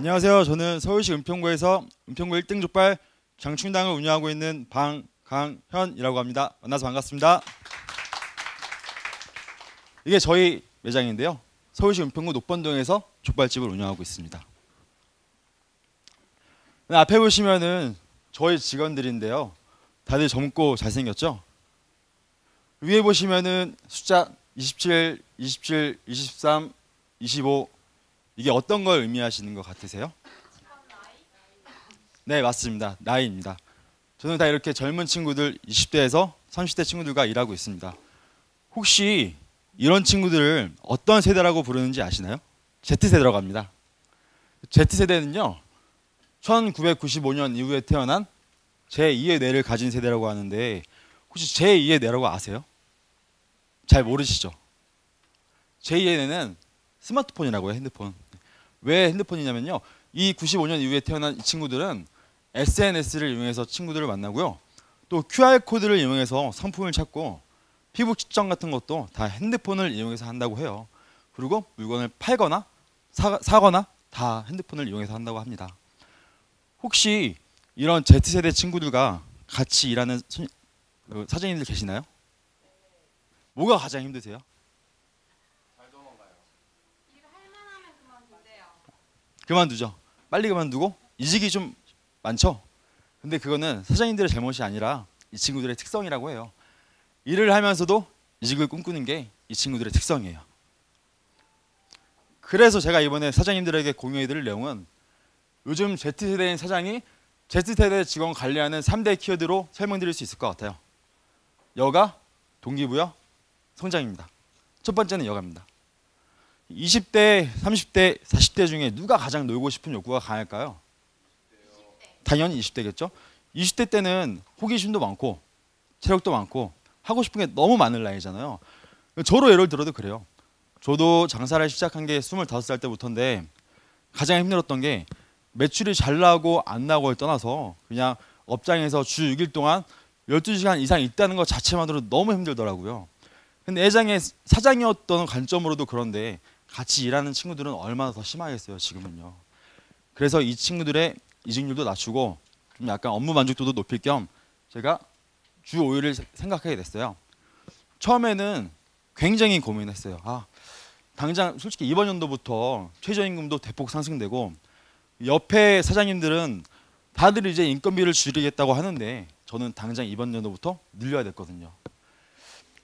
안녕하세요. 저는 서울시 은평구에서 은평구 1등 족발 장충당을 운영하고 있는 방강현이라고 합니다. 만나서 반갑습니다. 이게 저희 매장인데요. 서울시 은평구 녹번동에서 족발집을 운영하고 있습니다. 앞에 보시면은 저희 직원들인데요. 다들 젊고 잘생겼죠? 위에 보시면은 숫자 27, 27, 23, 25 이게 어떤 걸 의미하시는 것 같으세요? 네, 맞습니다. 나이입니다. 저는 다 이렇게 젊은 친구들 20대에서 30대 친구들과 일하고 있습니다. 혹시 이런 친구들을 어떤 세대라고 부르는지 아시나요? Z세대라고 합니다. Z세대는요. 1995년 이후에 태어난 제2의 뇌를 가진 세대라고 하는데 혹시 제2의 뇌라고 아세요? 잘 모르시죠? 제2의 뇌는 스마트폰이라고 해요. 핸드폰. 왜 핸드폰이냐면요. 이 95년 이후에 태어난 이 친구들은 SNS를 이용해서 친구들을 만나고요. 또 QR코드를 이용해서 상품을 찾고 피부 측정 같은 것도 다 핸드폰을 이용해서 한다고 해요. 그리고 물건을 팔거나 사거나 다 핸드폰을 이용해서 한다고 합니다. 혹시 이런 Z세대 친구들과 같이 일하는 사장님들 계시나요? 뭐가 가장 힘드세요? 그만두죠. 빨리 그만두고 이직이 좀 많죠. 근데 그거는 사장님들의 잘못이 아니라 이 친구들의 특성이라고 해요. 일을 하면서도 이직을 꿈꾸는 게 이 친구들의 특성이에요. 그래서 제가 이번에 사장님들에게 공유해드릴 내용은 요즘 Z세대인 사장이 Z세대 직원 관리하는 3대 키워드로 설명드릴 수 있을 것 같아요. 여가, 동기부여, 성장입니다. 첫 번째는 여가입니다. 20대, 30대, 40대 중에 누가 가장 놀고 싶은 욕구가 강할까요? 20대. 당연히 20대겠죠. 20대 때는 호기심도 많고 체력도 많고 하고 싶은 게 너무 많은 나이잖아요. 저로 예를 들어도 그래요. 저도 장사를 시작한 게 25살 때부터인데 가장 힘들었던 게 매출이 잘 나고 안 나고를 떠나서 그냥 업장에서 주 6일 동안 12시간 이상 있다는 것 자체만으로도 너무 힘들더라고요. 근데 매장의 사장이었던 관점으로도 그런데 같이 일하는 친구들은 얼마나 더 심하겠어요, 지금은요. 그래서 이 친구들의 이직률도 낮추고 좀 약간 업무 만족도도 높일 겸 제가 주 5일을 생각하게 됐어요. 처음에는 굉장히 고민했어요. 당장 솔직히 이번 연도부터 최저임금도 대폭 상승되고 옆에 사장님들은 다들 이제 인건비를 줄이겠다고 하는데 저는 당장 이번 연도부터 늘려야 됐거든요.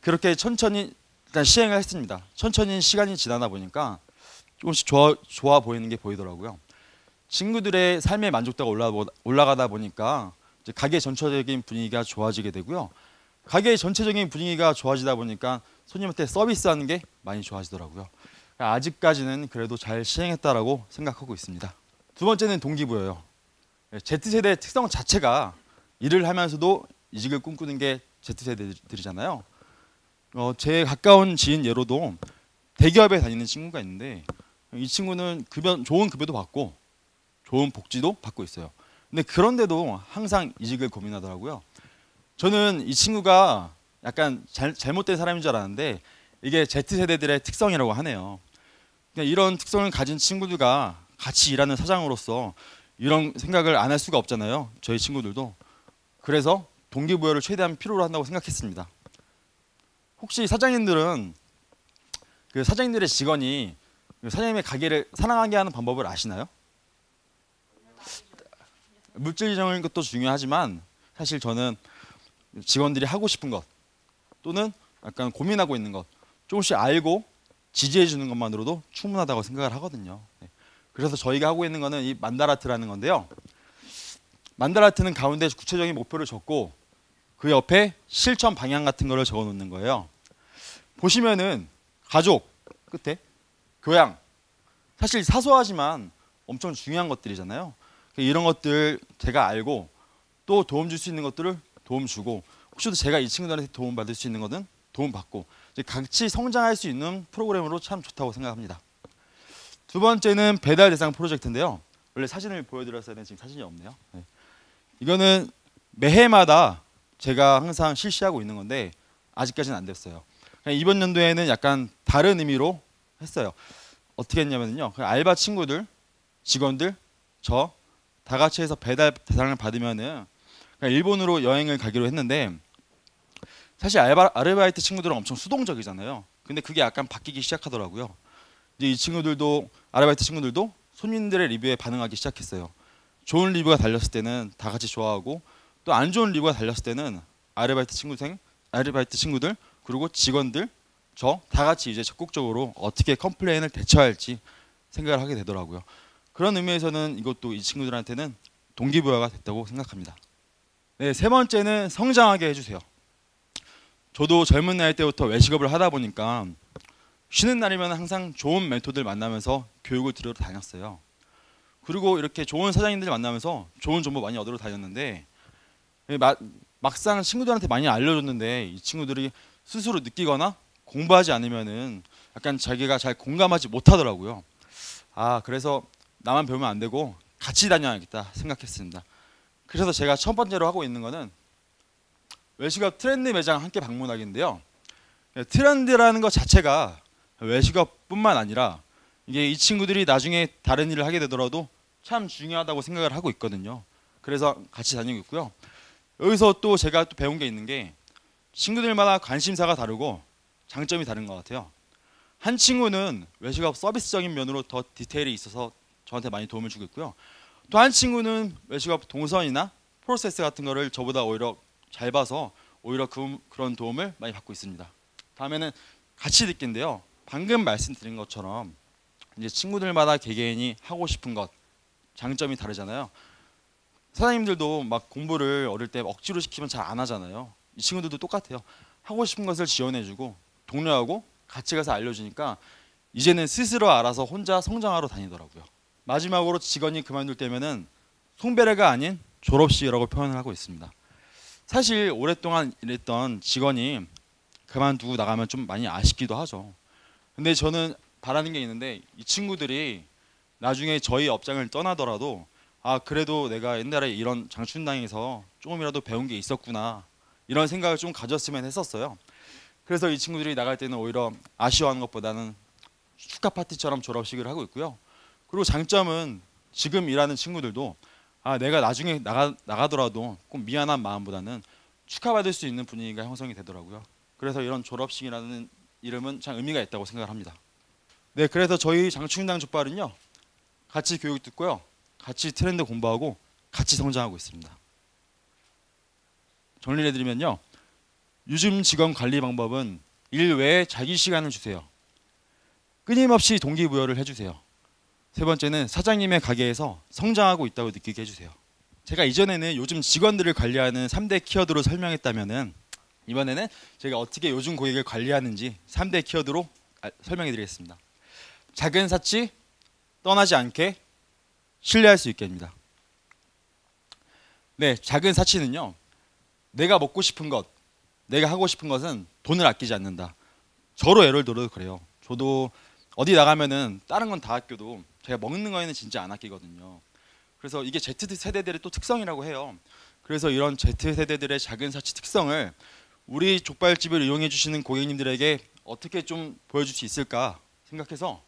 그렇게 천천히 일단 시행을 했습니다. 천천히 시간이 지나다 보니까 조금씩 좋아 보이는 게 보이더라고요. 친구들의 삶의 만족도가 올라가다 보니까 이제 가게 전체적인 분위기가 좋아지게 되고요. 가게 전체적인 분위기가 좋아지다 보니까 손님한테 서비스하는 게 많이 좋아지더라고요. 아직까지는 그래도 잘 시행했다라고 생각하고 있습니다. 두 번째는 동기부여요. Z세대의 특성 자체가 일을 하면서도 이직을 꿈꾸는 게 Z세대들이잖아요. 제 가까운 지인 예로도 대기업에 다니는 친구가 있는데 이 친구는 좋은 급여도 받고 좋은 복지도 받고 있어요. 근데 그런데도 항상 이직을 고민하더라고요. 저는 이 친구가 약간 잘못된 사람인 줄 알았는데 이게 Z세대들의 특성이라고 하네요. 이런 특성을 가진 친구들과 같이 일하는 사장으로서 이런 생각을 안 할 수가 없잖아요. 저희 친구들도. 그래서 동기부여를 최대한 필요로 한다고 생각했습니다. 혹시 사장님들은 그 사장님들의 직원이 사장님의 가게를 사랑하게 하는 방법을 아시나요? 물질적인 것도 중요하지만 사실 저는 직원들이 하고 싶은 것 또는 약간 고민하고 있는 것 조금씩 알고 지지해 주는 것만으로도 충분하다고 생각을 하거든요. 그래서 저희가 하고 있는 거는 이 만다라트라는 건데요. 만다라트는 가운데 구체적인 목표를 적고 그 옆에 실천 방향 같은 거를 적어 놓는 거예요. 보시면은 가족 끝에 교양 사실 사소하지만 엄청 중요한 것들이잖아요. 이런 것들 제가 알고 또 도움 줄 수 있는 것들을 도움 주고 혹시도 제가 이 친구들한테 도움 받을 수 있는 것은 도움 받고 같이 성장할 수 있는 프로그램으로 참 좋다고 생각합니다. 두 번째는 배달 대상 프로젝트인데요. 원래 사진을 보여드렸어야 되는데 지금 사진이 없네요. 이거는 매해마다 제가 항상 실시하고 있는 건데 아직까지는 안 됐어요. 이번 연도에는 약간 다른 의미로 했어요. 어떻게 했냐면요. 알바 친구들, 직원들 저 다 같이 해서 배달 대상을 받으면은 일본으로 여행을 가기로 했는데, 사실 아르바이트 친구들은 엄청 수동적이잖아요. 근데 그게 약간 바뀌기 시작하더라고요. 이제 이 친구들도, 아르바이트 친구들도 손님들의 리뷰에 반응하기 시작했어요. 좋은 리뷰가 달렸을 때는 다 같이 좋아하고, 또 안 좋은 리뷰가 달렸을 때는 아르바이트 친구들 그리고 직원들 저 다 같이 이제 적극적으로 어떻게 컴플레인을 대처할지 생각을 하게 되더라고요. 그런 의미에서는 이것도 이 친구들한테는 동기부여가 됐다고 생각합니다. 네, 세 번째는 성장하게 해주세요. 저도 젊은 나이 때부터 외식업을 하다 보니까 쉬는 날이면 항상 좋은 멘토들 만나면서 교육을 들으러 다녔어요. 그리고 이렇게 좋은 사장님들 만나면서 좋은 정보 많이 얻으러 다녔는데, 막상 친구들한테 많이 알려줬는데 이 친구들이 스스로 느끼거나 공부하지 않으면은 약간 자기가 잘 공감하지 못하더라고요. 그래서 나만 배우면 안 되고 같이 다녀야겠다 생각했습니다. 그래서 제가 첫 번째로 하고 있는 거는 외식업 트렌드 매장 함께 방문하기인데요. 트렌드라는 것 자체가 외식업뿐만 아니라 이게 이 친구들이 나중에 다른 일을 하게 되더라도 참 중요하다고 생각을 하고 있거든요. 그래서 같이 다니고 있고요. 여기서 또 제가 또 배운 게 있는 게, 친구들마다 관심사가 다르고 장점이 다른 것 같아요. 한 친구는 외식업 서비스적인 면으로 더 디테일이 있어서 저한테 많이 도움을 주고 있고요. 또 한 친구는 외식업 동선이나 프로세스 같은 거를 저보다 오히려 잘 봐서 오히려 그런 도움을 많이 받고 있습니다. 다음에는 같이 듣기인데요. 방금 말씀드린 것처럼 이제 친구들마다 개개인이 하고 싶은 것, 장점이 다르잖아요. 사장님들도 막 공부를 어릴 때 억지로 시키면 잘 안 하잖아요. 이 친구들도 똑같아요. 하고 싶은 것을 지원해주고 독려하고 같이 가서 알려주니까 이제는 스스로 알아서 혼자 성장하러 다니더라고요. 마지막으로 직원이 그만둘 때면은 송배례가 아닌 졸업식이라고 표현을 하고 있습니다. 사실 오랫동안 일했던 직원이 그만두고 나가면 좀 많이 아쉽기도 하죠. 근데 저는 바라는 게 있는데, 이 친구들이 나중에 저희 업장을 떠나더라도 그래도 내가 옛날에 이런 장춘당에서 조금이라도 배운 게 있었구나, 이런 생각을 좀 가졌으면 했었어요. 그래서 이 친구들이 나갈 때는 오히려 아쉬워하는 것보다는 축하 파티처럼 졸업식을 하고 있고요. 그리고 장점은 지금 일하는 친구들도 내가 나중에 나가더라도 꼭 미안한 마음보다는 축하받을 수 있는 분위기가 형성이 되더라고요. 그래서 이런 졸업식이라는 이름은 참 의미가 있다고 생각을 합니다. 네, 그래서 저희 장충당 족발은요, 같이 교육 듣고요, 같이 트렌드 공부하고 같이 성장하고 있습니다. 정리를 해드리면요, 요즘 직원 관리 방법은 일 외에 자기 시간을 주세요. 끊임없이 동기부여를 해주세요. 세 번째는 사장님의 가게에서 성장하고 있다고 느끼게 해주세요. 제가 이전에는 요즘 직원들을 관리하는 3대 키워드로 설명했다면은, 이번에는 제가 어떻게 요즘 고객을 관리하는지 3대 키워드로 설명해 드리겠습니다. 작은 사치, 떠나지 않게, 신뢰할 수 있게입니다. 네, 작은 사치는요, 내가 먹고 싶은 것, 내가 하고 싶은 것은 돈을 아끼지 않는다. 저로 예를 들어도 그래요. 저도 어디 나가면은 다른 건 다 아껴도 제가 먹는 거에는 진짜 안 아끼거든요. 그래서 이게 Z세대들의 또 특성이라고 해요. 그래서 이런 Z세대들의 작은 사치 특성을 우리 족발집을 이용해 주시는 고객님들에게 어떻게 좀 보여줄 수 있을까 생각해서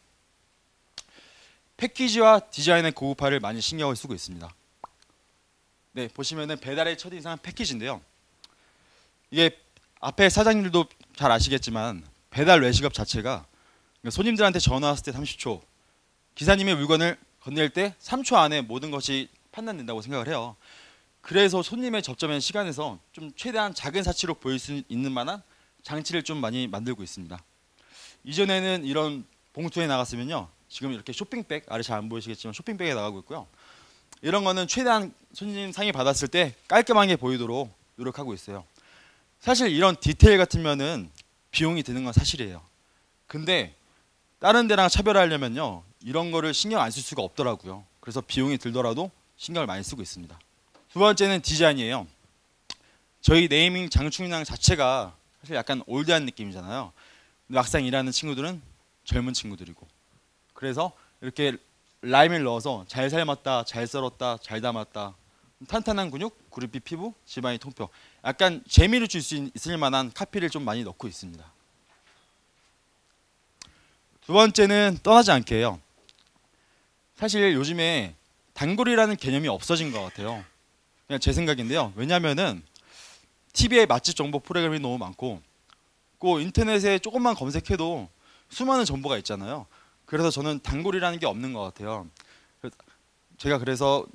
패키지와 디자인의 고급화를 많이 신경을 쓰고 있습니다. 네, 보시면은 배달의 첫인상은 패키지인데요. 이게 앞에 사장님들도 잘 아시겠지만 배달 외식업 자체가 손님들한테 전화 왔을 때 30초, 기사님의 물건을 건넬 때 3초 안에 모든 것이 판단된다고 생각을 해요. 그래서 손님의 접점의 시간에서 좀 최대한 작은 사치로 보일 수 있는 만한 장치를 좀 많이 만들고 있습니다. 이전에는 이런 봉투에 나갔으면요, 지금 이렇게 쇼핑백, 아래 잘 안 보이시겠지만 쇼핑백에 나가고 있고요. 이런 거는 최대한 손님 상의 받았을 때 깔끔하게 보이도록 노력하고 있어요. 사실 이런 디테일 같으면은 비용이 드는 건 사실이에요. 근데 다른 데랑 차별화하려면요, 이런 거를 신경 안 쓸 수가 없더라고요. 그래서 비용이 들더라도 신경을 많이 쓰고 있습니다. 두 번째는 디자인이에요. 저희 네이밍 장충당 자체가 사실 약간 올드한 느낌이잖아요. 근데 막상 일하는 친구들은 젊은 친구들이고, 그래서 이렇게 라임을 넣어서 잘 삶았다, 잘 썰었다, 잘 담았다, 탄탄한 근육, 구릿빛 피부, 지방이 통뼈, 약간 재미를 줄 수 있을 만한 카피를 좀 많이 넣고 있습니다. 두 번째는 떠나지 않게 해요. 사실 요즘에 단골이라는 개념이 없어진 것 같아요. 그냥 제 생각인데요. 왜냐하면은 TV에 맛집 정보 프로그램이 너무 많고, 그 인터넷에 조금만 검색해도 수많은 정보가 있잖아요. 그래서 저는 단골이라는 게 없는 것 같아요. 제가 그래서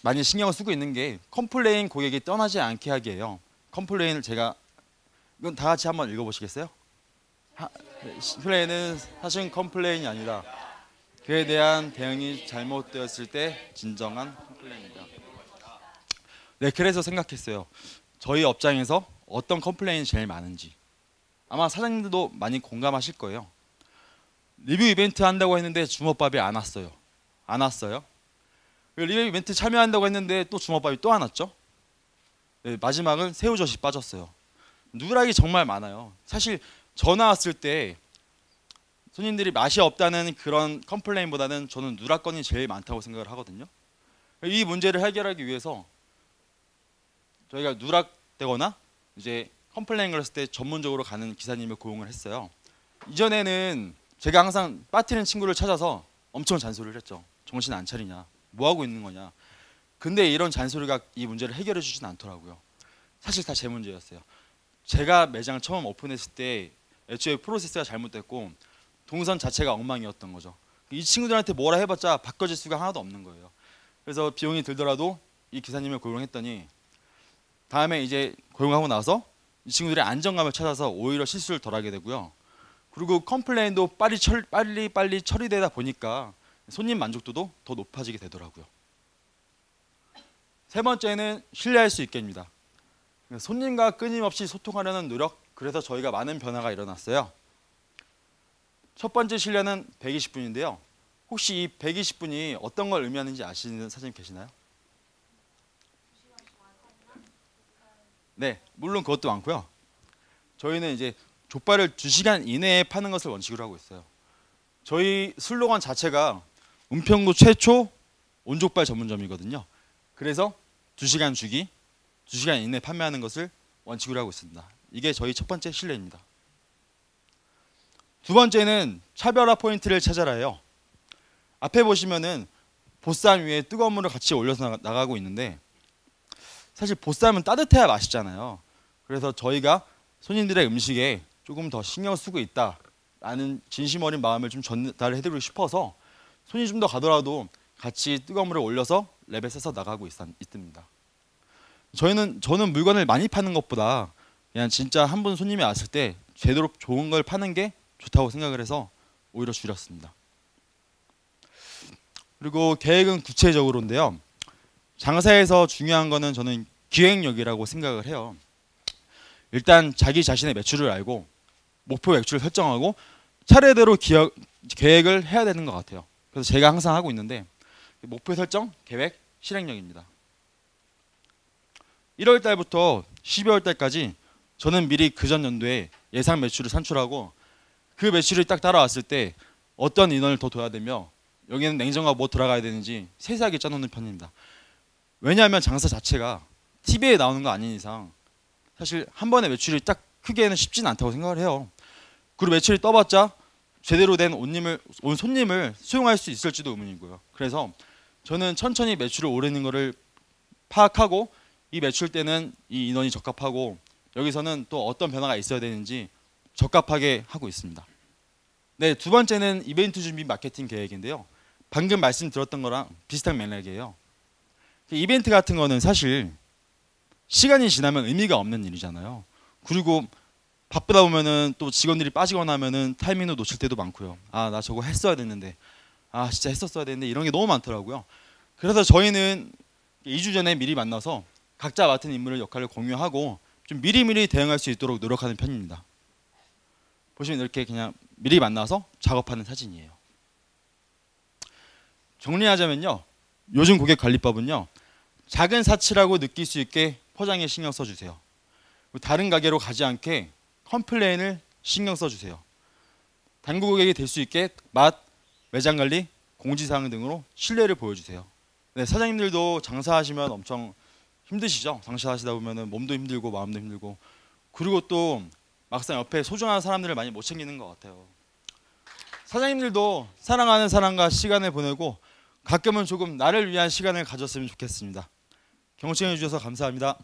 많이 신경을 쓰고 있는 게 컴플레인 고객이 떠나지 않게 하기예요. 컴플레인을 제가 이건 다 같이 한번 읽어보시겠어요? 컴플레인은 사실 컴플레인이 아니다. 그에 대한 대응이 잘못되었을 때 진정한 컴플레인이다. 네, 그래서 생각했어요. 저희 업장에서 어떤 컴플레인이 제일 많은지. 아마 사장님들도 많이 공감하실 거예요. 리뷰 이벤트 한다고 했는데 주먹밥이 안 왔어요. 안 왔어요. 리뷰 이벤트 참여한다고 했는데 또 주먹밥이 또 안 왔죠. 네, 마지막은 새우젓이 빠졌어요. 누락이 정말 많아요. 사실 전화 왔을 때 손님들이 맛이 없다는 그런 컴플레인보다는 저는 누락건이 제일 많다고 생각을 하거든요. 이 문제를 해결하기 위해서 저희가 누락되거나 이제 컴플레인을 했을 때 전문적으로 가는 기사님을 고용을 했어요. 이전에는 제가 항상 빠뜨리는 친구를 찾아서 엄청 잔소리를 했죠. 정신 안 차리냐, 뭐 하고 있는 거냐. 근데 이런 잔소리가 이 문제를 해결해 주진 않더라고요. 사실 다 제 문제였어요. 제가 매장을 처음 오픈했을 때 애초에 프로세스가 잘못됐고 동선 자체가 엉망이었던 거죠. 이 친구들한테 뭐라 해봤자 바꿔질 수가 하나도 없는 거예요. 그래서 비용이 들더라도 이 기사님을 고용했더니 다음에 이제 고용하고 나서 이 친구들의 안정감을 찾아서 오히려 실수를 덜 하게 되고요. 그리고 컴플레인도 빨리 처리되다 보니까 손님 만족도도 더 높아지게 되더라고요. 세 번째는 신뢰할 수 있게입니다. 손님과 끊임없이 소통하려는 노력, 그래서 저희가 많은 변화가 일어났어요. 첫 번째 신뢰는 120분인데요. 혹시 이 120분이 어떤 걸 의미하는지 아시는 사장님 계시나요? 네, 물론 그것도 많고요. 저희는 이제 족발을 2시간 이내에 파는 것을 원칙으로 하고 있어요. 저희 슬로건 자체가 은평구 최초 온족발 전문점이거든요. 그래서 2시간 주기, 2시간 이내에 판매하는 것을 원칙으로 하고 있습니다. 이게 저희 첫 번째 신뢰입니다. 두 번째는 차별화 포인트를 찾아라예요. 앞에 보시면은 보쌈 위에 뜨거운 물을 같이 올려서 나가고 있는데 사실 보쌈은 따뜻해야 맛있잖아요. 그래서 저희가 손님들의 음식에 조금 더 신경 쓰고 있다라는 진심 어린 마음을 좀 전달을 해드리고 싶어서 손이 좀 더 가더라도 같이 뜨거운 물을 올려서 랩에 싸서 나가고 있습니다. 저는 물건을 많이 파는 것보다 그냥 진짜 한 분 손님이 왔을 때 제대로 좋은 걸 파는 게 좋다고 생각을 해서 오히려 줄였습니다. 그리고 계획은 구체적으로인데요. 장사에서 중요한 거는 저는 기획력이라고 생각을 해요. 일단 자기 자신의 매출을 알고 목표 매출을 설정하고 차례대로 계획을 해야 되는 것 같아요. 그래서 제가 항상 하고 있는데 목표 설정, 계획, 실행력입니다. 1월 달부터 12월 달까지 저는 미리 그전 연도에 예상 매출을 산출하고 그 매출이 딱 따라왔을 때 어떤 인원을 더 둬야 되며 여기는 냉장고가 뭐 들어가야 되는지 세세하게 짜놓는 편입니다. 왜냐하면 장사 자체가 TV에 나오는 거 아닌 이상 사실 한 번에 매출이 딱 크게는 쉽지는 않다고 생각을 해요. 그리고 매출이 떠봤자 제대로 된 온 손님을 수용할 수 있을지도 의문이고요. 그래서 저는 천천히 매출을 오르는 거를 파악하고 이 매출 때는 이 인원이 적합하고 여기서는 또 어떤 변화가 있어야 되는지 적합하게 하고 있습니다. 네, 두 번째는 이벤트 준비 마케팅 계획인데요. 방금 말씀드렸던 거랑 비슷한 맥락이에요. 이벤트 같은 거는 사실 시간이 지나면 의미가 없는 일이잖아요. 그리고 바쁘다 보면은 또 직원들이 빠지거나 하면은 타이밍도 놓칠 때도 많고요. 아, 나 저거 했어야 됐는데, 아, 진짜 했었어야 됐는데 이런 게 너무 많더라고요. 그래서 저희는 2주 전에 미리 만나서 각자 맡은 인물의 역할을 공유하고 좀 미리미리 대응할 수 있도록 노력하는 편입니다. 보시면 이렇게 그냥 미리 만나서 작업하는 사진이에요. 정리하자면요. 요즘 고객 관리법은요. 작은 사치라고 느낄 수 있게 포장에 신경 써주세요. 다른 가게로 가지 않게 컴플레인을 신경 써주세요. 단골 고객이 될 수 있게 맛, 매장 관리, 공지사항 등으로 신뢰를 보여주세요. 네, 사장님들도 장사하시면 엄청 힘드시죠? 장사하시다 보면 몸도 힘들고 마음도 힘들고 그리고 또 막상 옆에 소중한 사람들을 많이 못 챙기는 것 같아요. 사장님들도 사랑하는 사람과 시간을 보내고 가끔은 조금 나를 위한 시간을 가졌으면 좋겠습니다. 경청해 주셔서 감사합니다.